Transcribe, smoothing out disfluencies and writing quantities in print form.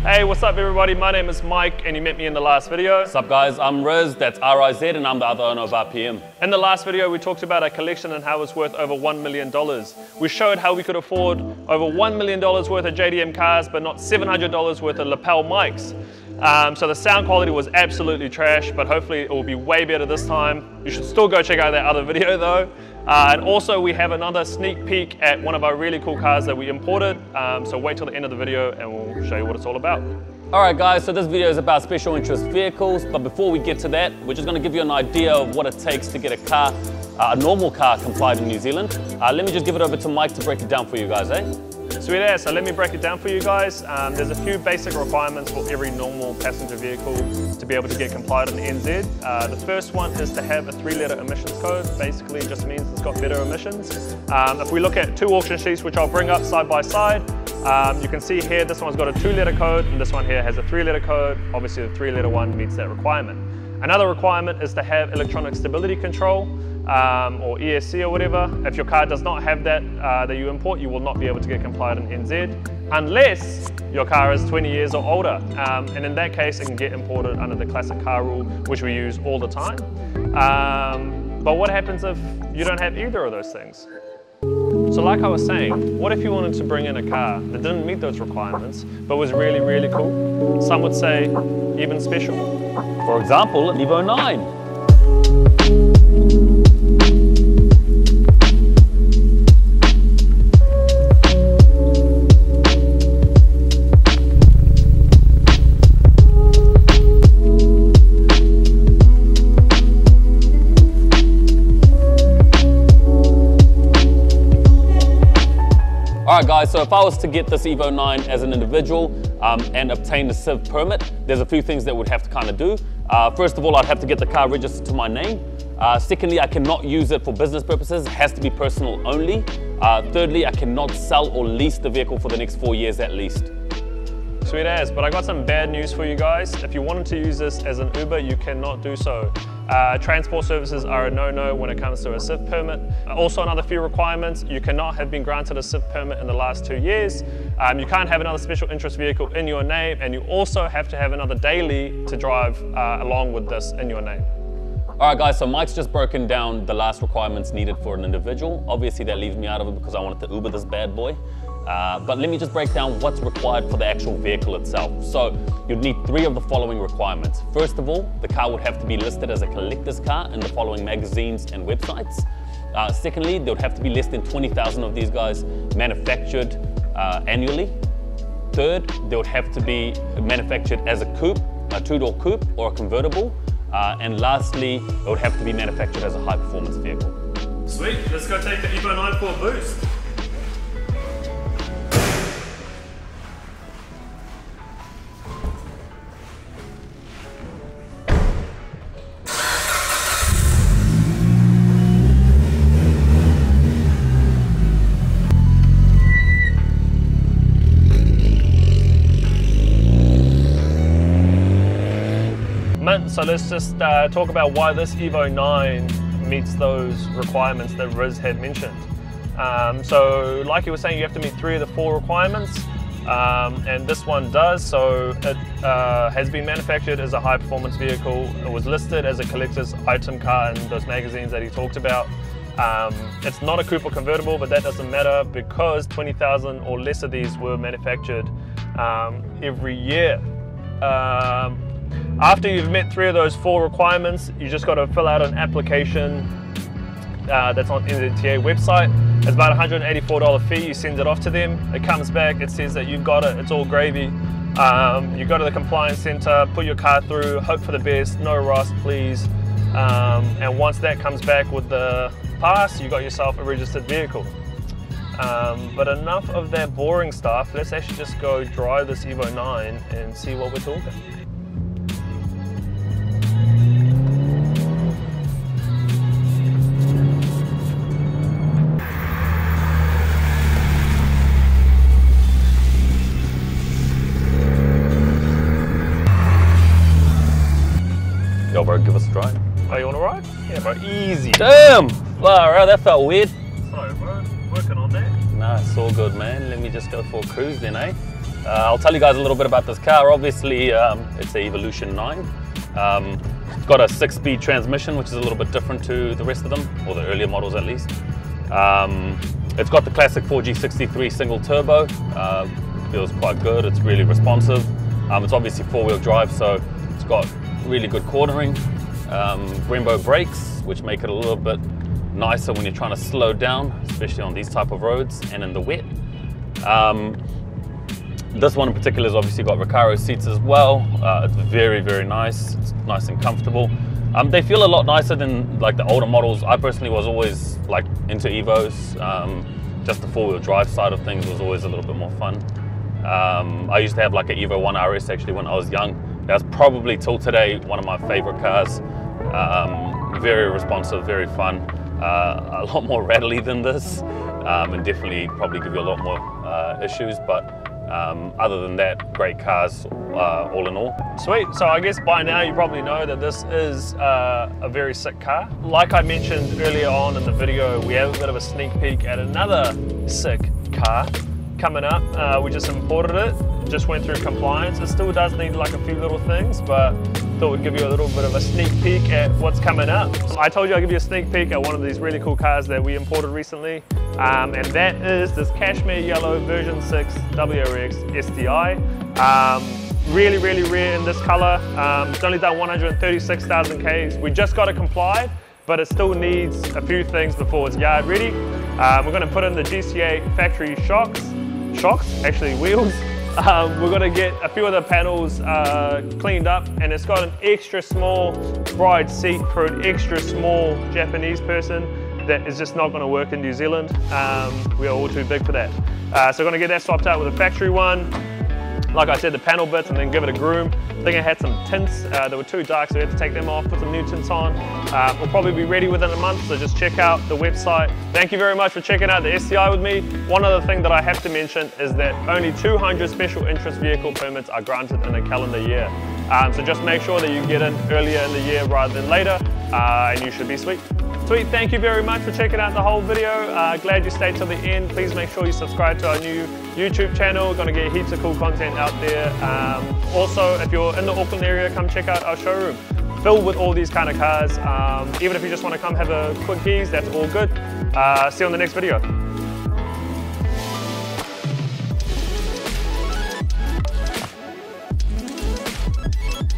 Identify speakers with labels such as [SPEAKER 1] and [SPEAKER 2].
[SPEAKER 1] Hey, what's up everybody? My name is Mike and you met me in the last video.
[SPEAKER 2] What's up guys, I'm Riz, that's R-I-Z, and I'm the other owner of RPM.
[SPEAKER 1] In the last video we talked about our collection and how it's worth over $1 million. We showed how we could afford over $1 million worth of JDM cars but not $700 worth of lapel mics. So the sound quality was absolutely trash, but hopefully it will be way better this time. You should still go check out that other video though. And also we have another sneak peek at one of our really cool cars that we imported. So wait till the end of the video and we'll show you what it's all about.
[SPEAKER 2] Alright guys, so this video is about special interest vehicles, but before we get to that, we're just going to give you an idea of what it takes to get a car, a normal car complied in New Zealand. Let me just give it over to Mike to break it down for you guys, eh?
[SPEAKER 1] Sweet ass, so let me break it down for you guys. There's a few basic requirements for every normal passenger vehicle to be able to get complied on the NZ. The first one is to have a 3-letter emissions code. Basically it just means it's got better emissions. If we look at two auction sheets, which I'll bring up side by side, you can see here this one's got a 2-letter code and this one here has a 3-letter code. Obviously the 3-letter one meets that requirement. Another requirement is to have electronic stability control, or ESC or whatever. If your car does not have that that you import, you will not be able to get complied in NZ unless your car is 20 years or older. And in that case, it can get imported under the classic car rule, which we use all the time. But what happens if you don't have either of those things? So like I was saying, what if you wanted to bring in a car that didn't meet those requirements, but was really, really cool? Some would say even special.
[SPEAKER 2] For example, an Evo IX. Alright guys, so if I was to get this Evo IX as an individual and obtain the civ permit, there's a few things that would have to kind of do. First of all, I'd have to get the car registered to my name. Secondly, I cannot use it for business purposes, it has to be personal only. Thirdly, I cannot sell or lease the vehicle for the next 4 years at least.
[SPEAKER 1] Sweet as, but I got some bad news for you guys. If you wanted to use this as an Uber, you cannot do so. Transport services are a no-no when it comes to a civ permit. Also another few requirements, you cannot have been granted a civ permit in the last 2 years. You can't have another special interest vehicle in your name, and you also have to have another daily to drive along with this in your name.
[SPEAKER 2] Alright guys, so Mike's just broken down the last requirements needed for an individual. Obviously that leaves me out of it because I wanted to Uber this bad boy. But let me just break down what's required for the actual vehicle itself. So you'd need 3 of the following requirements. First of all, the car would have to be listed as a collector's car in the following magazines and websites. Secondly, there would have to be less than 20,000 of these guys manufactured annually. Third, they would have to be manufactured as a coupe, a 2-door coupe or a convertible. And lastly, it would have to be manufactured as a high-performance vehicle.
[SPEAKER 1] Sweet, let's go take the Evo IX for a boost. So let's just talk about why this Evo IX meets those requirements that Riz had mentioned. So like he was saying, you have to meet 3 of the 4 requirements, and this one does. So it has been manufactured as a high performance vehicle. It was listed as a collector's item car in those magazines that he talked about. It's not a coupe or convertible, but that doesn't matter because 20,000 or less of these were manufactured every year. After you've met 3 of those 4 requirements, you just got to fill out an application that's on the NZTA website. It's about a $184 fee. You send it off to them. It comes back. It says that you've got it. It's all gravy. You go to the compliance center, put your car through, hope for the best, no rust, please. And once that comes back with the pass, you got yourself a registered vehicle. But enough of that boring stuff. Let's actually just go drive this Evo IX and see what we're talking.
[SPEAKER 2] Yo bro, give us a try.
[SPEAKER 1] Oh, you want to ride? Yeah bro, easy.
[SPEAKER 2] Damn! Wow, that felt weird.
[SPEAKER 1] Sorry bro, working on that.
[SPEAKER 2] Nah, it's all good man. Let me just go for a cruise then, eh? I'll tell you guys a little bit about this car. Obviously, it's a Evolution 9. It's got a 6-speed transmission, which is a little bit different to the rest of them, or the earlier models at least. It's got the classic 4G63 single turbo. Feels quite good. It's really responsive. It's obviously 4-wheel drive, so it's got really good cornering. Brembo brakes, which make it a little bit nicer when you're trying to slow down, especially on these type of roads and in the wet. This one in particular has obviously got Recaro seats as well. It's very, very nice. It's nice and comfortable. They feel a lot nicer than like the older models. I personally was always like into Evos. Just the 4-wheel drive side of things was always a little bit more fun. I used to have like an Evo I RS actually when I was young. That's probably till today one of my favorite cars. Very responsive, very fun. A lot more rattly than this, and definitely probably give you a lot more issues, but other than that, great cars all in all.
[SPEAKER 1] Sweet, so I guess by now you probably know that this is a very sick car. Like I mentioned earlier on in the video, we have a bit of a sneak peek at another sick car coming up. We just imported it, just went through compliance. It still does need like a few little things, but thought we'd give you a little bit of a sneak peek at what's coming up. I told you I'd give you a sneak peek at one of these really cool cars that we imported recently, and that is this cashmere yellow version 6 WRX STI. Really, really rare in this color. It's only done 136,000 Ks. We just got it complied, but it still needs a few things before it's yard ready. We're going to put in the GCA factory shocks, actually wheels. We're going to get a few of the panels cleaned up, and it's got an extra small bride seat for an extra small Japanese person that is just not going to work in New Zealand. We are all too big for that. So we're going to get that swapped out with a factory one. Like I said, the panel bits, and then give it a groom. I think it had some tints that were too dark, so we had to take them off, put some new tints on. We'll probably be ready within a month, so just check out the website. Thank you very much for checking out the STI with me. One other thing that I have to mention is that only 200 special interest vehicle permits are granted in a calendar year. So just make sure that you get in earlier in the year rather than later, and you should be sweet. Sweet, thank you very much for checking out the whole video. Glad you stayed till the end. Please make sure you subscribe to our new YouTube channel. We're gonna get heaps of cool content out there. Also, if you're in the Auckland area, come check out our showroom. Filled with all these kind of cars. Even if you just wanna come have a quick keys, that's all good. See you on the next video.